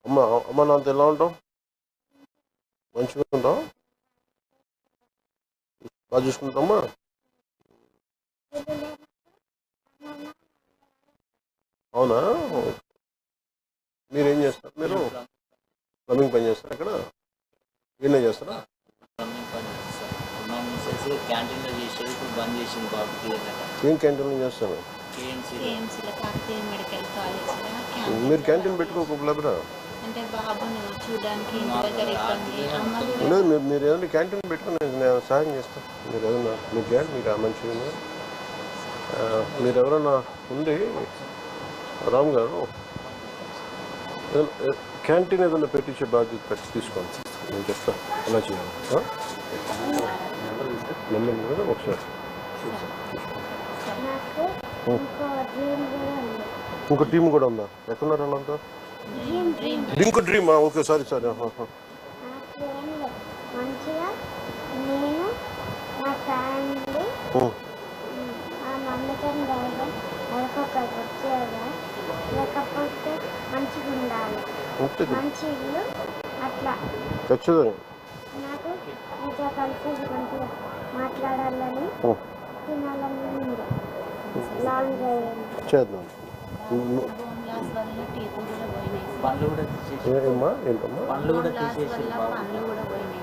అమ్మ అమ్మ నాతో ఎలా ఉంటావు? మంచిగా ఉంటావు? బాగా చూసుకుంటామా? అవునా? మీరేం చేస్తారు? మీరు ప్లంబింగ్ పని చేస్తారా? అక్కడ ఈయన చేస్తారా? క్యాంటీన్లో చేసేది ఇప్పుడు బంద్ చేసింది బాబుకి. ఏం క్యాంటీన్లో చేస్తారు? మీరు క్యాంటీన్ పెట్టుకోకపోలేరా? అంటే బాబును చూడడానికి ఇంటి దగ్గర ఇబ్బంది, లేదు, మీరు ఏదైనా క్యాంటీన్ పెట్టుకుని నేను సహాయం చేస్తాను. మీరు ఏదైనా మీరు చేయండి. మీరు మంచిగా మీరు ఎవరైనా ఉండి రామ్ గారు క్యాంటీన్ ఏదైనా పెట్టించే బాధ్యత తీసుకోండి. నేను చెప్తాను ఎలా చేయాలి. నెంబర్ కదా ఒకసారి ఇంకో టీం కూడా ఉందా? ఎక్కడున్నారు వాళ్ళంతా? ఇంకో డ్రీమా? Okay, sorry. మంచిగా నేను మా ఫ్యామిలీ మా మమ్మీతో డాడీ ఒకరికి వచ్చేదా, లేకపోతే మంచిగా ఉండాలి, మంచి ఇల్లు అట్లా ఖచ్చితంగా నాకు ఇంకా కలిసి మంచిగా మాట్లాడాలని తినాలని ఉంది. లాంగ్ డ్రైవ్ చేద్దాం. పండ్లు కూడా తీసేసి ఏంటమ్మా? పండ్లు కూడా తీసేసి పండ్లు కూడా పోయినాయి.